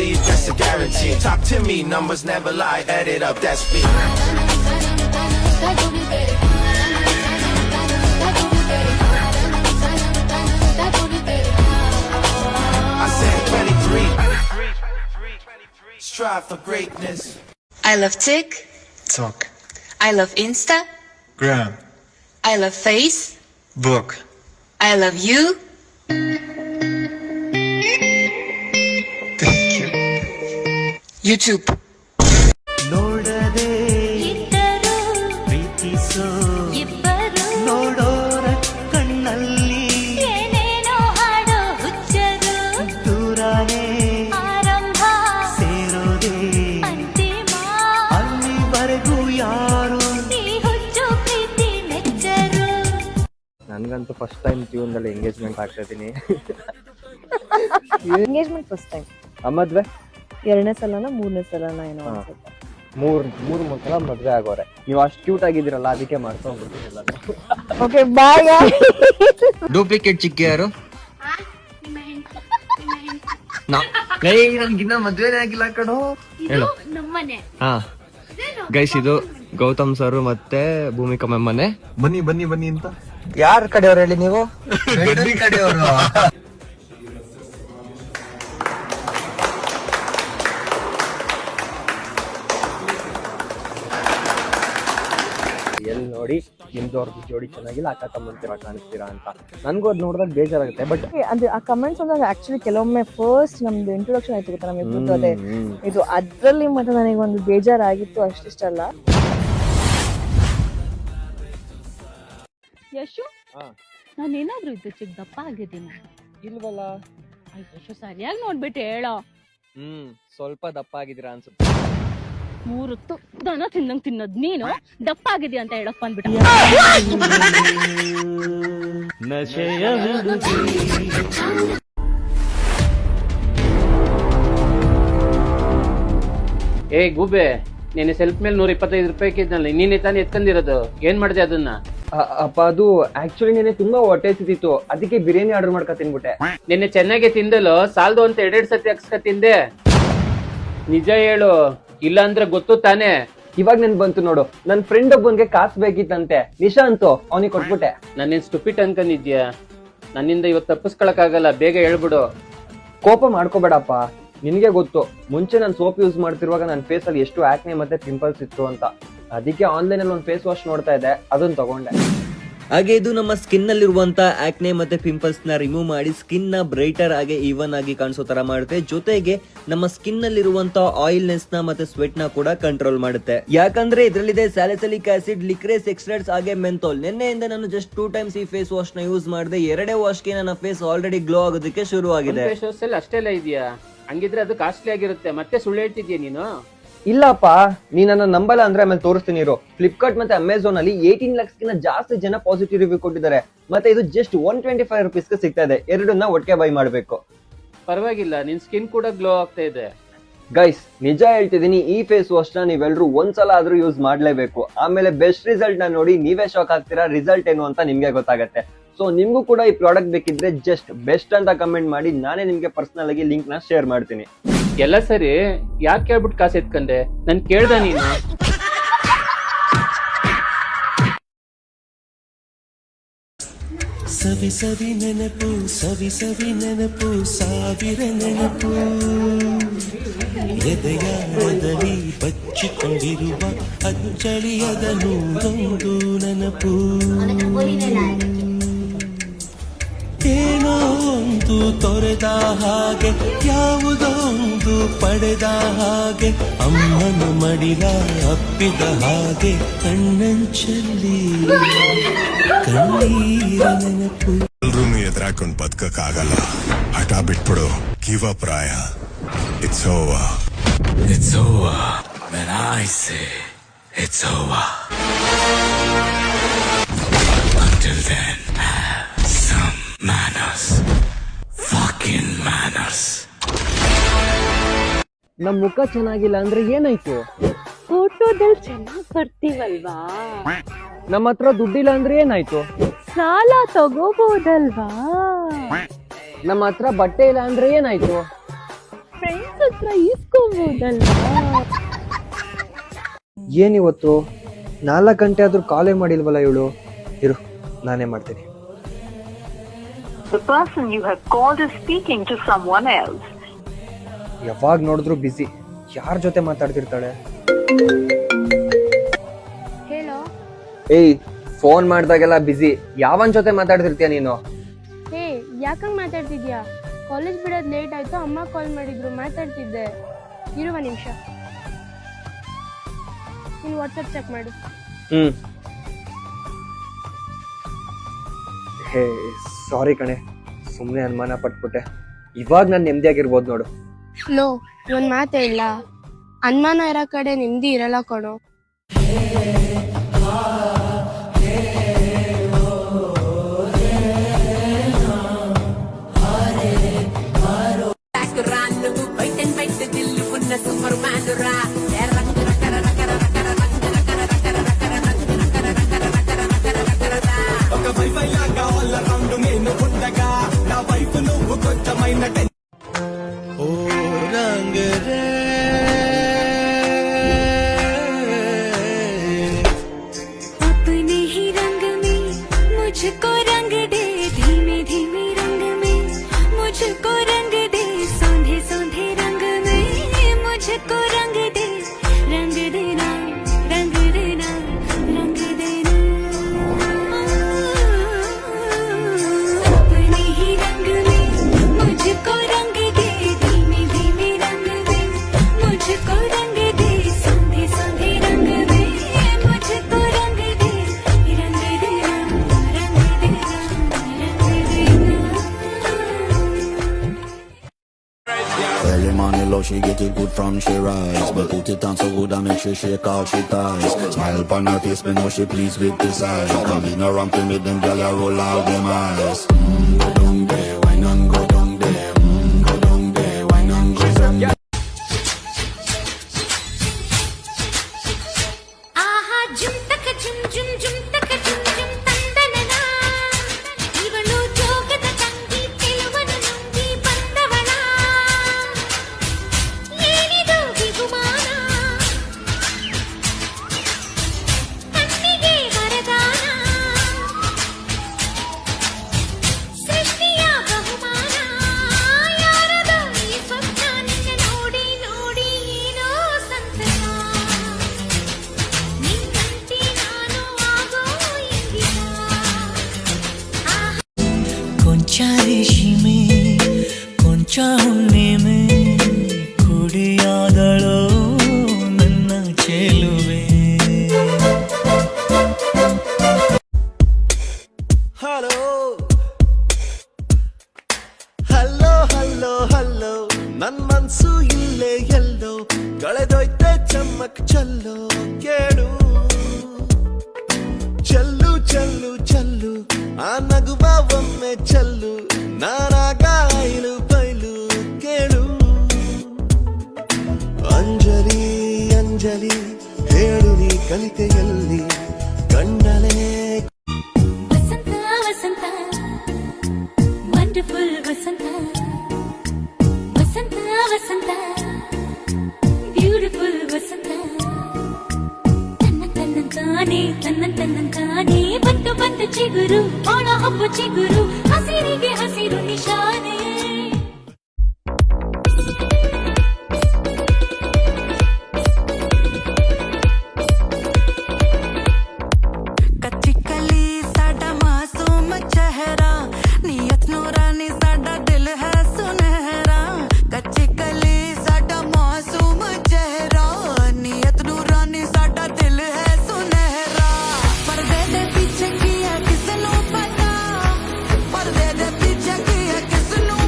believe that's a guarantee. Talk to me, numbers never lie. Add it up, that's me. I said 23. Strive for greatness. I love TikTok. I love Insta. Gram. I love Book. I love you. Thank you. YouTube. ನೋಡದೆ ಪ್ರೀತಿಸೋ ನೋಡೋರ ಕಣ್ಣಲ್ಲಿ ದೂರನೇ ಸೇರೋದೆ ಅಲ್ಲಿವರೆಗೂ ಯಾರು. ನನ್ಗಂತೂ first time ಜೀವನದಲ್ಲಿ engagement ಆಗ್ತಾ ಇದೀನಿ. Engagement first time. ಮದ್ವೆ 2ನೇ ಸಲನ 3ನೇ ಸಲನ ಏನೋ ಅನ್ಸುತ್ತೆ. ಮೂರ್ ಸಲ ಮದ್ವೆ ಆಗೋರೆ. ನೀವು ಅಷ್ಟು ಕ್ಯೂಟ್ ಆಗಿದ್ದೀರಲ್ಲ, ಅದಕ್ಕೆ ಮಾಡ್ಕೊಂಡ್ಬಿಡ್ತೀನಿಲ್ಲ. Okay bye. ಡೂಪ್ಲಿಕೇಟ್ ಚಿಕ್ಕಿ ಯಾರು? ನನ್ಗಿನ್ನ ಮದ್ವೆನೇ ಆಗಿಲ್ಲ ಕಣೋ. ಹೇಳು. ಹಾ ಗೈಸ್, ಇದು ಗೌತಮ್ ಸರ್ ಮತ್ತೆ ಭೂಮಿಕಾ ಮ್ಯಾಮ್ ಮನೆ. ಬನ್ನಿ ಬನ್ನಿ ಬನ್ನಿ ಅಂತ. ಯಾರ ಕಡೆಯವ್ರು ಹೇಳಿ ನೀವು? ಕಡೆಯವರು. ಎಲ್ಲಿ ನೋಡಿ ನಿಮ್ದವ್ರದ್ದು ಜೋಡಿ ಚೆನ್ನಾಗಿಲ್ಲ, ಅಕ್ಕ ತಮ್ಮಂತಿರ ಕಾಣಿಸ್ತೀರಾ ಅಂತ. ನನ್ಗೂ ಅದ್ ನೋಡಿದಾಗ ಬೇಜಾರಾಗುತ್ತೆ. ಬಟ್ ಅದು ಆ ಕಮೆಂಟ್ಸ್ ಅಂದಾಗ ಆಕ್ಚುಲಿ ಕೆಲವೊಮ್ಮೆ ಫಸ್ಟ್ ನಮ್ದು ಇಂಟ್ರೊಡಕ್ಷನ್ ಆಯ್ತು ಗೊತ್ತಾ ನಮಗೆ ಅದೇ ಇದು, ಅದ್ರಲ್ಲಿ ಮತ್ತೆ ನನಗೆ ಒಂದು ಬೇಜಾರಾಗಿತ್ತು ಅಷ್ಟಿಷ್ಟಲ್ಲ. ಯಶು, ನಾನೇನಾದ್ರೂ ಇದ್ದು ಚಿಕ್ಕ ದಪ್ಪ ಆಗಿದ್ದೀನ? ಇಲ್ವಲ್ಲ. ಯಶು, ಸರಿಯಾಗಿ ನೋಡ್ಬಿಟ್ಟು ಹೇಳೋ. ಸ್ವಲ್ಪ ದಪ್ಪ ಆಗಿದ್ದೀರಾ ಅನ್ಸುತ್ತೆ. 3 ಹೊತ್ತು ದನ ತಿನ್ನಂಗ್ ತಿನ್ನೋದ್ ನೀನು ದಪ್ಪ ಆಗಿದ್ಯಾ ಅಂತ ಹೇಳಕ್ ಬಂದ್ಬಿಟ್ಟ. ಏ ಗೂಬೆ, ನೀನು ಸೆಲ್ಫ್ ಮೇಲೆ 125 ರೂಪಾಯಿ ಇದ್ನಲ್ಲ, ನೀನೆ ತಾನೇ ಎತ್ಕೊಂಡಿರೋದು. ಏನ್ ಮಾಡಿದೆ ಅದನ್ನ? ಅಪ್ಪ, ಅದು ಆಕ್ಚುಲಿ ನೆನೆ ತುಂಬಾ ಹೊಟ್ಟೆ ಸಿದ್ದಿತ್ತು, ಅದಕ್ಕೆ ಬಿರಿಯಾನಿ ಆರ್ಡರ್ ಮಾಡ್ಕೊ ತಿನ್ಬಿಟ್ಟೆ. ನಿನ್ನೆ ಚೆನ್ನಾಗಿ ತಿಂದಲು ಸಾಲ್ದು ಅಂತ 2 ಸತಿ ಹಾಕ್ಸ್ಕ ತಿಂದೆ. ನಿಜ ಹೇಳು, ಇಲ್ಲ ಅಂದ್ರೆ ಗೊತ್ತು ತಾನೇ. ಇವಾಗ ನೆನ್ ಬಂತು ನೋಡು, ನನ್ ಫ್ರೆಂಡ್ ಒಬ್ಬನ್ಗೆ ಕಾಸು ಬೇಕಿತ್ತಂತೆ, ನಿಶಾ ಅಂತೂ ಅವನಿಗೆ ಕೊಟ್ಬಿಟ್ಟೆ. ನಾನೇನ್ ಸ್ಟುಪಿಟ್ ಅನ್ಕೊಂಡಿದ್ಯಾ? ನನ್ನಿಂದ ಇವತ್ತು ತಪ್ಪಿಸ್ಕೊಳಕ್ ಆಗಲ್ಲ, ಬೇಗ ಹೇಳ್ಬಿಡು. ಕೋಪ ಮಾಡ್ಕೋಬೇಡಪ್ಪ, ನಿನ್ಗೆ ಗೊತ್ತು ಮುಂಚೆ ನಾನು ಸೋಪ್ ಯೂಸ್ ಮಾಡ್ತಿರುವಾಗ ನನ್ನ ಫೇಸ್ ಅಲ್ಲಿ ಎಷ್ಟು ಆಕ್ನೆ ಮತ್ತೆ ಪಿಂಪಲ್ಸ್ ಇತ್ತು ಅಂತ. ಅದಕ್ಕೆ ಆನ್ಲೈನ್ ಅಲ್ಲಿ ಒಂದು ಫೇಸ್ ವಾಶ್ ನೋಡ್ತಾ ಇದ್ದೆ, ಅದನ್ನ ತಗೊಂಡೆ. ಹಾಗೆ ಇದು ನಮ್ಮ ಸ್ಕಿನ್ ನಲ್ಲಿರುವಂತ ಆಕ್ನೆ ಮತ್ತೆ ಪಿಂಪಲ್ಸ್ ನ ರಿಮೂವ್ ಮಾಡಿ ಸ್ಕಿನ್ ನ ಬ್ರೈಟರ್ ಆಗಿ ಈವನ್ ಆಗಿ ಕಾಣಿಸೋ ತರ ಮಾಡುತ್ತೆ. ಜೊತೆಗೆ ನಮ್ಮ ಸ್ಕಿನ್ ನಲ್ಲಿರುವಂತ ಆಯಿಲ್ನೆಸ್ ನ ಮತ್ತೆ ಸ್ವೆಟ್ ನ ಕೂಡ ಕಂಟ್ರೋಲ್ ಮಾಡುತ್ತೆ. ಯಾಕಂದ್ರೆ ಇದರಲ್ಲಿದೆ ಸ್ಯಾಲಿಸಿಲಿಕ್ ಆಸಿಡ್, ಲಿಕ್ರೇಸ್ ಎಕ್ಸ್ಟ್ರಾಕ್ಟ್ಸ್ ಹಾಗೆ ಮೆಂಥೋಲ್. ನಿನ್ನೆಯಿಂದ ನಾನು ಜಸ್ಟ್ 2 ಟೈಮ್ಸ್ ಈ ಫೇಸ್ ವಾಶ್ ನ ಯೂಸ್ ಮಾಡಿದೆ. 2ನೇ ವಾಶ್ ಗೆ ನನ್ನ ಫೇಸ್ ಆಲ್ರೆಡಿ ಗ್ಲೋ ಆಗೋದಕ್ಕೆ ಶುರು ಆಗಿದೆ. ಫೇಸ್ ವಾಶ್ ಅಲ್ಲಿ ಅಷ್ಟೆಲ್ಲ ಇದೆಯಾ? ಹಂಗಿದ್ರೆ ಅದು ಕಾಸ್ಟ್ಲಿ ಆಗಿರುತ್ತೆ. ಮತ್ತೆ ಸುಳ್ಳು ಹೇಳ್ತಿದ್ಯಾ ನೀನು? ಇಲ್ಲಪ್ಪ, ನೀ ನನ್ನ ನಂಬಲ್ಲ ಅಂದ್ರೆ ಆಮೇಲೆ ತೋರಿಸ್ತೀನಿ ಇರು. ಫ್ಲಿಪ್ಕಾರ್ಟ್ ಮತ್ತೆ ಅಮೆಝಾನ್ ಅಲ್ಲಿ 18 ಲಕ್ಷಕ್ಕಿಂತ ಜಾಸ್ತಿ ಜನ ಪಾಸಿಟಿವ್ ರಿವ್ಯೂ ಕೊಟ್ಟಿದ್ದಾರೆ. ಮತ್ತೆ ಇದು ಜಸ್ಟ್ 125 ರುಪೀಸ್ಗೆ ಸಿಗ್ತಾ ಇದೆ. ಎರಡನ್ನ ಒಟ್ಟಿಗೆ ಬೈ ಮಾಡ್ಬೇಕು. ಪರವಾಗಿಲ್ಲ, ನಿನ್ ಸ್ಕಿನ್ ಕೂಡ ಗ್ಲೋ ಆಗ್ತಾ ಇದೆ. ಗೈಸ್, ನಿಜ ಹೇಳ್ತಿದೀನಿ, ಈ ಫೇಸ್ ವಾಶ್ ನ ನೀವೆಲ್ಲರೂ ಒಂದ್ಸಲ ಆದ್ರೂ ಯೂಸ್ ಮಾಡ್ಲೇಬೇಕು. ಆಮೇಲೆ ಬೆಸ್ಟ್ ರಿಸಲ್ಟ್ ನ ನೋಡಿ ನೀವೇ ಶಾಕ್ ಆಗ್ತೀರಾ, ರಿಸಲ್ಟ್ ಏನು ಅಂತ ನಿಮ್ಗೆ ಗೊತ್ತಾಗತ್ತೆ. ಸೊ ನಿಮ್ಗೂ ಕೂಡ ಈ ಪ್ರಾಡಕ್ಟ್ ಬೇಕಿದ್ರೆ ಜಸ್ಟ್ ಬೆಸ್ಟ್ ಅಂತ ಕಮೆಂಟ್ ಮಾಡಿ, ನಾನೇ ನಿಮ್ಗೆ ಪರ್ಸನಲ್ ಆಗಿ ಲಿಂಕ್ ನ ಶೇರ್ ಮಾಡ್ತೀನಿ. ಎಲ್ಲ ಸರಿ, ಯಾಕೆ ಕೇಳ್ಬಿಟ್ಟು ಕಾಸು ಎತ್ಕಂಡೆ? ನನ್ ಕೇಳ್ದ ನೀನು? ಸವಿ ಸವಿ ನೆನಪು, ಸವಿ ಸವಿ ನೆನಪು, ಸಾವಿರ ನೆನಪು ಎದೆಯಾಳದಲ್ಲಿ ಬಚ್ಚಿಕೊಂಡಿರುವ ಅಚ್ಚಳಿಯದ ನೂರೊಂದು ನೆನಪು. ಏನೋ ಒಂದು ತೊರೆದ ಹಾಗೆ, ಯಾವುದೋ ಒಂದು ಪಡೆದ ಹಾಗೆ, ಅಮ್ಮನ ಮಡಿಲ ಅಪ್ಪಿದ ಹಾಗೆ, ಕಣ್ಣಂಚಲ್ಲಿ ಕಣ್ಣೀರ ನೆನಪು. ಎಲ್ರೂ ಎದುರಾಕೊಂಡು ಬದುಕಕ್ಕಾಗಲ್ಲ, ಹಠ ಬಿಟ್ಬಿಡು. Give up Raya. It's over. It's over when I say it's over. Until then, have some manners. Fucking manners. ನಮ್ ಮುಖ ಚೆನ್ನಾಗಿಲ್ಲ ಅಂದ್ರೆ ಏನಾಯ್ತು? ಫೋಟೋದಲ್ಲಿ ಚೆನ್ನಾಗಿ ಬರ್ತೀವಲ್ವಾ? ನಮ್ಮ ಹತ್ರ ದುಡ್ಡಿಲ್ಲ ಅಂದ್ರೆ ಏನಾಯ್ತು? ಸಾಲ ತಗೋಬಹುದಲ್ವಾ? ನಮ್ಮ ಹತ್ರ ಬಟ್ಟೆ ಇಲ್ಲ ಅಂದ್ರೆ ಏನಾಯ್ತು? ಫ್ರೆಂಡ್ಸ್ ಹತ್ರ ಇಸ್ಕೋಬಹುದಲ್ವಾ? ಏನಿವತ್ತು 4 ಗಂಟೆ ಆದ್ರೂ ಕಾಲೇ ಮಾಡಿಲ್ವಲ್ಲ ಇವಳು. ಇರು, ನಾನೇ ಮಾಡ್ತೀನಿ. The person you have called is speaking to someone else. ಯಾವಾಗ ನೋಡಿದ್ರು ಬಿಸಿ. ಯಾರ ಜೊತೆ ಮಾತಾಡ್ತಿರ್ತಾಳೆ? ಹೇಳೋ. ಏಯ್, ಫೋನ್ ಮಾಡ್ದಾಗೆಲ್ಲ ಬಿಸಿ. ಯಾವನ್ ಜೊತೆ ಮಾತಾಡ್ತಿರ್ತೀಯ ನೀನು? ಹೇ, ಯಾಕಂಗ್ ಮಾತಾಡ್ತಿದ್ಯಾ? ಕಾಲೇಜ್ ಬಿಡೋದ್ ಲೇಟ್ ಆಯ್ತು, ಅಮ್ಮ ಕಾಲ್ ಮಾಡಿದ್ರು, ಮಾತಾಡ್ತಿದ್ದೆ. ಇರುವ ನಿಮಿಷ, ನೀನು ವಾಟ್ಸಪ್ ಚೆಕ್ ಮಾಡು. ಹೇ, ಸಾರಿ ಕಣೆ, ಸುಮ್ಮನೆ ಅನುಮಾನ ಪಟ್ಬಿಟ್ಟೆ. ಇವಾಗ ನಾನು ನೆಮ್ಮದಿಯಾಗಿರ್ಬೋದು ನೋಡು. ಲೋ, ಒಂದ್ ಮಾತೇ ಇಲ್ಲ, ಅನುಮಾನ ಇರೋ ಕಡೆ ನೆಮ್ಮದಿ ಇರಲ್ಲ ಕಣೋ. ओ रंग रे अपने ही रंग में मुझको रंग दे, धीमे धीमे रंग में मुझको रंग दे, सौंधे सौंधे रंग में मुझको रंग दे, रंग देना रंग देना रंग देना। अपने ही रंग में मुझको रंग दे, धीमे धीमे रंग दे, मुझको रंग दे, सौंधे सौंधे रंग में मुझको रंग दे, रंग देना रंग देना रंग देना। Early morning love, she get it good from she rise. But put it on so good I make sure shake out she ties. Smile upon her face, me know she pleased with this eye. Coming around to me, them gyal a roll out them eyes. Go down there, wine and go down there. Go down there, wine and go down there. ಆಹಾ ಜುಮ್ ತಕ ಜುಮ್ ಜುಮ್ ಜುಮ್ ತಕ ಜುಮ್ ಜುಮ್ ತಂದನನ, ಇವಳು ಜೋಗದ ತಂಗಿ ಕೆಲವನು ನುಂಗಿ ಬಂದವಳ. ಏನಿದು ಬಿಗುಮಾನ, ಕಣ್ಣಿಗೆ ವರದಾನ, ಸೃಷ್ಟಿಯ ಬಹುಮಾನ. ಯಾರದೋ ಈ ಸ್ವಪ್ನ ನಿನ್ನ ನೋಡಿ ನೋಡಿ ಏನೋ ಸಂತಸ. ನಿನ್ನಂತೆ ನಾನು ಆಗೋ ಇಂಗಿತ. ಕೊಂಚ ರೇಷ್ಮೆ ಕೊಂಚ ಹುಣ್ಣಿಮೆ ಕುಡಿಯಾದಳೋ ನನ್ನ ಚೆಲುವೆ. ಹಲೋ ಹಲೋ ಹಲೋ ಹಲೋ, ನನ್ ಮನ್ಸು ಇಲ್ಲೇ ಎಲ್ಲೋ ಕಳೆದೋಯ್ತೆ ಚಮ್ಮಕ್ ಚಲ್ಲೋ ಕೇಳು. ಚಲ್ಲು ಚಲ್ಲು ಚಲ್ಲು ಆ ನಗುವ ಒಮ್ಮೆ ಚಲ್ಲು, ನಾನಾಗ ಐಲು ಬೈಲು ಕೇಳು. ಅಂಜಲಿ ಅಂಜಲಿ ಹೇಳು ನೀ ಕಲಿಕೆಯಲ್ಲಿ ಕಂಡಲೇ. ವಸಂತ ವಸಂತ ವಂಡರ್ಫುಲ್ ವಸಂತ, ವಸಂತ ವಸಂತ ಬ್ಯೂಟಿಫುಲ್ ವಸಂತ. ತನ್ನಂತಾನೆ ಬಂತು ಬಂತು ಚಿಗುರು, ಒಳ ಹಬ್ಬ ಚಿಗುರು, ಹಸಿರಿಗೆ ಹಸಿರು ನಿಶಾನೆ. कच्ची कली साडा मासूम चेहरा, नियत नूरानी साडा दिल है सुनहरा. कच्ची कली साडा मासूम चेहरा, नियत नूरानी साडा दिल है सुनहरा. पर्दे दे पीछे किया किसनू पता, पर्दे दे पीछे किया किसनू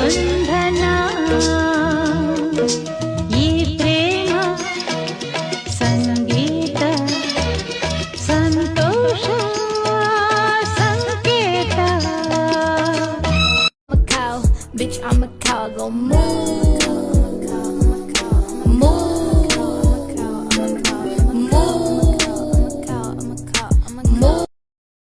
बंधना ये